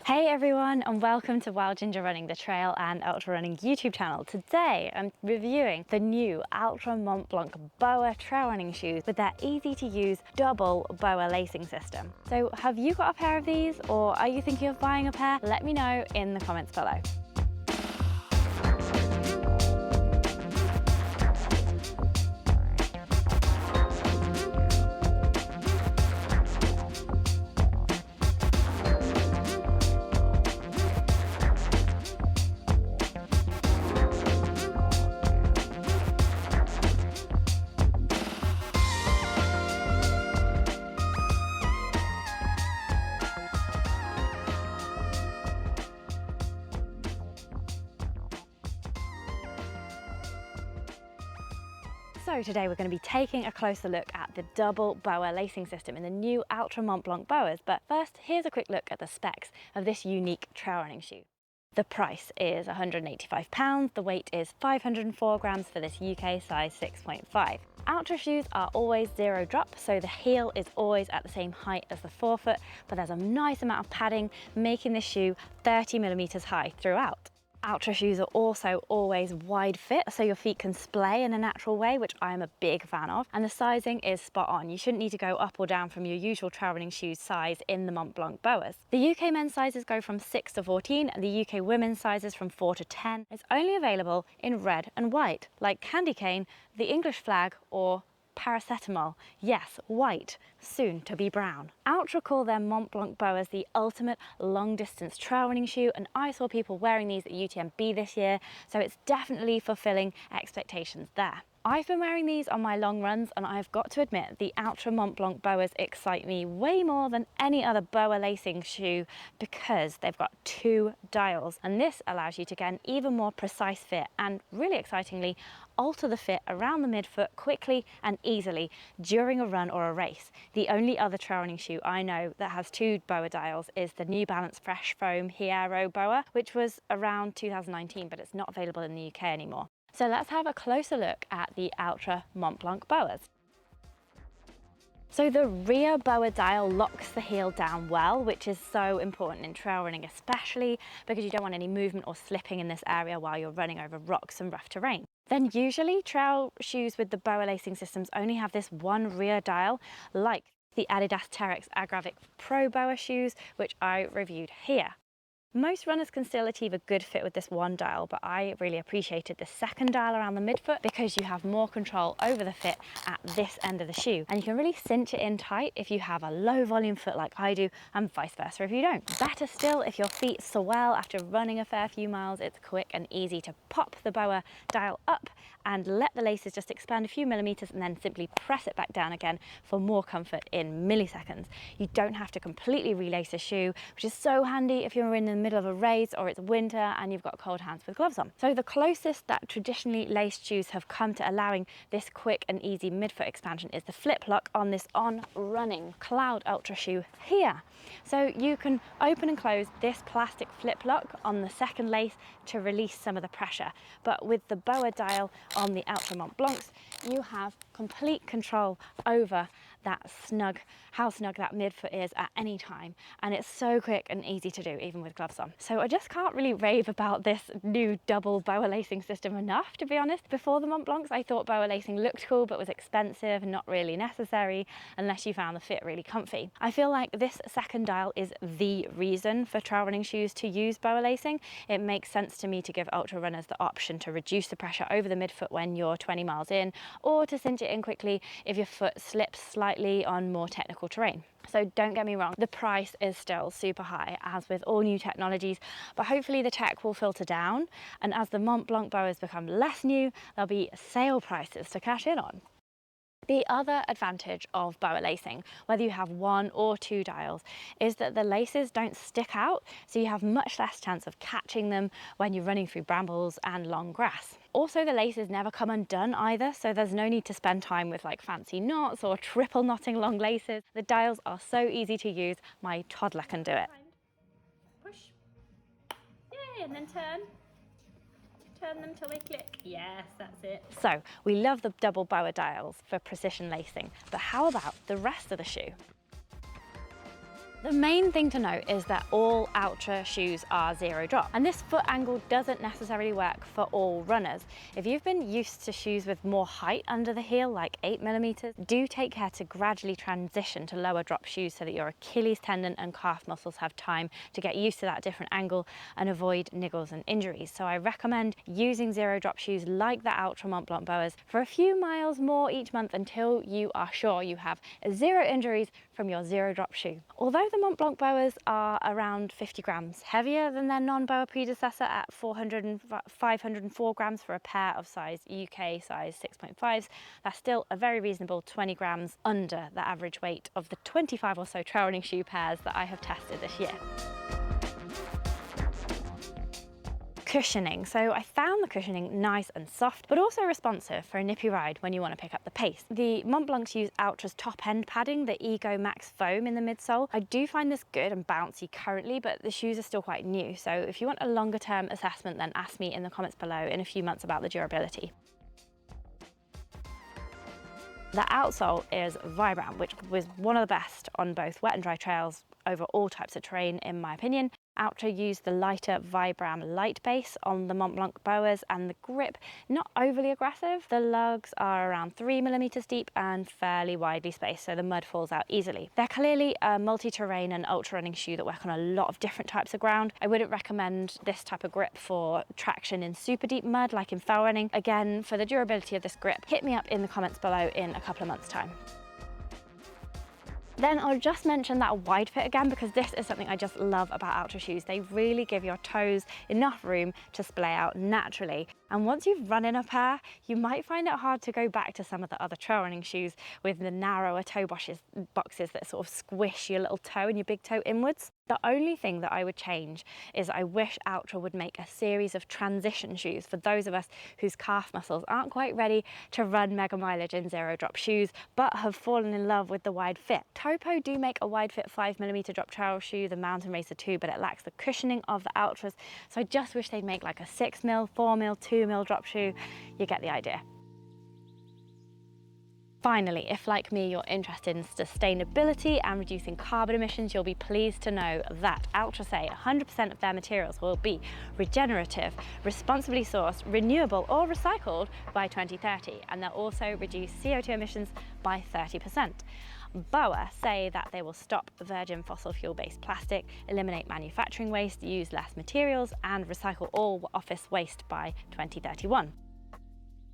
Hey everyone, and welcome to Wild Ginger Running, the trail and ultra running YouTube channel. Today I'm reviewing the new Altra Mont Blanc BOA trail running shoes with their easy to use double BOA lacing system. So have you got a pair of these, or are you thinking of buying a pair? Let me know in the comments below. So today we're going to be taking a closer look at the double BOA lacing system in the new Altra Mont Blanc BOAs. But first, here's a quick look at the specs of this unique trail running shoe. The price is £185, the weight is 504 grams for this UK size 6.5. Altra shoes are always zero drop, so the heel is always at the same height as the forefoot, but there's a nice amount of padding, making this shoe 30mm high throughout. Altra shoes are also always wide fit, so your feet can splay in a natural way, which I'm a big fan of, and the sizing is spot on. You shouldn't need to go up or down from your usual trail running shoes size in the Mont Blanc BOAs. The UK men's sizes go from 6 to 14 and the UK women's sizes from 4 to 10. It's only available in red and white, like candy cane, the English flag, or paracetamol. Yes, white, soon to be brown. Altra call their Mont Blanc BOAs the ultimate long distance trail running shoe, and I saw people wearing these at UTMB this year, so it's definitely fulfilling expectations there. I've been wearing these on my long runs, and I've got to admit the Altra Mont Blanc BOAs excite me way more than any other BOA lacing shoe because they've got 2 dials, and this allows you to get an even more precise fit and, really excitingly, alter the fit around the midfoot quickly and easily during a run or a race. The only other trail running shoe I know that has 2 BOA dials is the New Balance Fresh Foam Hierro BOA, which was around 2019, but it's not available in the UK anymore. So let's have a closer look at the Altra Mont Blanc BOAs. So the rear BOA dial locks the heel down well, which is so important in trail running, especially because you don't want any movement or slipping in this area while you're running over rocks and rough terrain. Then usually trail shoes with the BOA lacing systems only have this one rear dial, like the Adidas Terrex Agravic Pro BOA shoes, which I reviewed here. Most runners can still achieve a good fit with this one dial, but I really appreciated the second dial around the midfoot because you have more control over the fit at this end of the shoe, and you can really cinch it in tight if you have a low volume foot like I do, and vice versa if you don't. Better still, if your feet swell after running a fair few miles, it's quick and easy to pop the BOA dial up and let the laces just expand a few millimeters and then simply press it back down again for more comfort in milliseconds. You don't have to completely relace a shoe, which is so handy if you're in the middle of a race or it's winter and you've got cold hands with gloves on. So the closest that traditionally laced shoes have come to allowing this quick and easy midfoot expansion is the flip lock on this On Running Cloud Ultra shoe here. So you can open and close this plastic flip lock on the second lace to release some of the pressure, but with the BOA dial on the Altra Mont Blancs, you have complete control over that how snug that midfoot is at any time, and it's so quick and easy to do even with gloves on. So I just can't really rave about this new double BOA lacing system enough, to be honest. Before the Mont Blancs, I thought BOA lacing looked cool but was expensive and not really necessary unless you found the fit really comfy. I feel like this second dial is the reason for trail running shoes to use BOA lacing. It makes sense to me to give ultra runners the option to reduce the pressure over the midfoot when you're 20 miles in, or to cinch it in quickly if your foot slips slightly on more technical terrain. So don't get me wrong, the price is still super high, as with all new technologies, but hopefully the tech will filter down, and as the Mont Blanc BOAs become less new, there'll be sale prices to cash in on. The other advantage of BOA lacing, whether you have 1 or 2 dials, is that the laces don't stick out, so you have much less chance of catching them when you're running through brambles and long grass. Also, the laces never come undone either, so there's no need to spend time with like fancy knots or triple knotting long laces. The dials are so easy to use, my toddler can do it. Push. Yay, and then turn. Turn them till they click. Yes, that's it. So we love the double BOA dials for precision lacing, but how about the rest of the shoe? The main thing to note is that all Altra shoes are zero drop, and this foot angle doesn't necessarily work for all runners. If you've been used to shoes with more height under the heel, like 8mm, do take care to gradually transition to lower drop shoes so that your Achilles tendon and calf muscles have time to get used to that different angle and avoid niggles and injuries. So I recommend using zero drop shoes like the Altra Mont Blanc BOAs for a few miles more each month until you are sure you have zero injuries from your zero drop shoe. Although the Mont Blanc BOAs are around 50 grams heavier than their non-BOA predecessor at 504 grams for a pair of size UK size 6.5s, that's still a very reasonable 20 grams under the average weight of the 25 or so trail running shoe pairs that I have tested this year. Cushioning. So I found the cushioning nice and soft, but also responsive for a nippy ride when you want to pick up the pace. The Mont Blancs use Altra's top end padding, the Ego Max foam in the midsole. I do find this good and bouncy currently, but the shoes are still quite new. So if you want a longer term assessment, then ask me in the comments below in a few months about the durability. The outsole is Vibram, which was one of the best on both wet and dry trails over all types of terrain in my opinion. Altra used the lighter Vibram light base on the Mont Blanc BOAs, and the grip not overly aggressive. The lugs are around 3mm deep and fairly widely spaced, so the mud falls out easily. They're clearly a multi-terrain and ultra running shoe that work on a lot of different types of ground. I wouldn't recommend this type of grip for traction in super deep mud like in fell running. Again, for the durability of this grip, hit me up in the comments below in a couple of months' time. Then I'll just mention that wide fit again, because this is something I just love about Altra shoes. They really give your toes enough room to splay out naturally. And once you've run in a pair, you might find it hard to go back to some of the other trail running shoes with the narrower toe boxes that sort of squish your little toe and your big toe inwards. The only thing that I would change is I wish Altra would make a series of transition shoes for those of us whose calf muscles aren't quite ready to run mega mileage in zero drop shoes, but have fallen in love with the wide fit. Topo do make a wide fit 5mm drop trail shoe, the Mountain Racer 2, but it lacks the cushioning of the Altras. So I just wish they'd make like a 6mm, 4mm, 2mm drop shoe. You get the idea. Finally, if like me you're interested in sustainability and reducing carbon emissions, you'll be pleased to know that Altra say 100% of their materials will be regenerative, responsibly sourced, renewable or recycled by 2030, and they'll also reduce CO2 emissions by 30%. BOA say that they will stop virgin fossil fuel-based plastic, eliminate manufacturing waste, use less materials and recycle all office waste by 2031.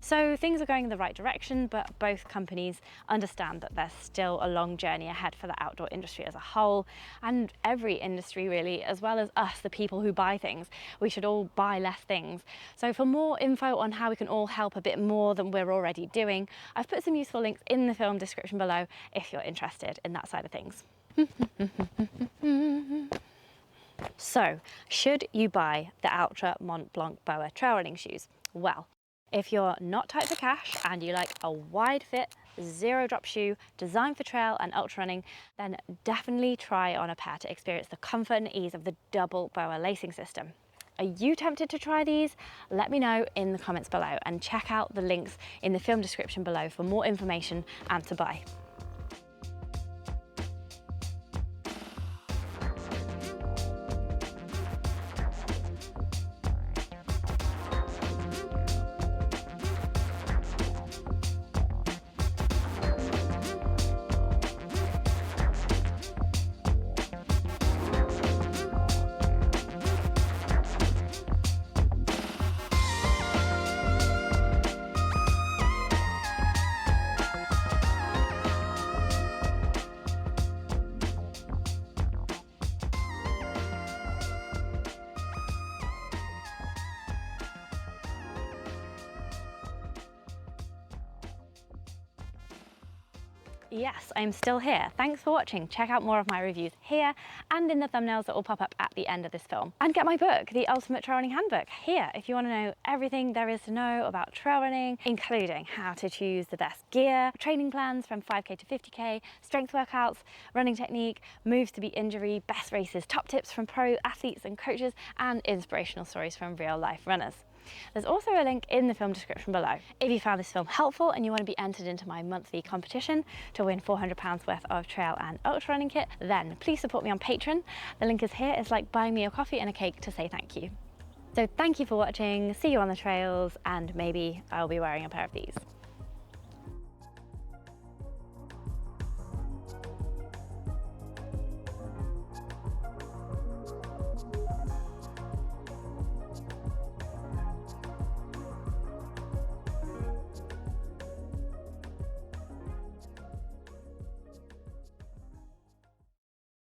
So things are going in the right direction, but both companies understand that there's still a long journey ahead for the outdoor industry as a whole, and every industry really, as well as us, the people who buy things. We should all buy less things. So for more info on how we can all help a bit more than we're already doing, I've put some useful links in the film description below if you're interested in that side of things. So, should you buy the Altra Mont Blanc BOA trail running shoes? Well, if you're not tight for cash and you like a wide fit, zero drop shoe designed for trail and ultra running, then definitely try on a pair to experience the comfort and ease of the double BOA lacing system. Are you tempted to try these? Let me know in the comments below, and check out the links in the film description below for more information and to buy. Yes, I'm still here. Thanks for watching. Check out more of my reviews here and in the thumbnails that will pop up at the end of this film. And get my book, The Ultimate Trail Running Handbook, here if you want to know everything there is to know about trail running, including how to choose the best gear, training plans from 5K to 50K, strength workouts, running technique, moves to beat injury, best races, top tips from pro athletes and coaches, and inspirational stories from real life runners. There's also a link in the film description below. If you found this film helpful and you want to be entered into my monthly competition to win £400 worth of trail and ultra running kit, then please support me on Patreon. The link is here. It's like buying me a coffee and a cake to say thank you. So thank you for watching, see you on the trails, and maybe I'll be wearing a pair of these.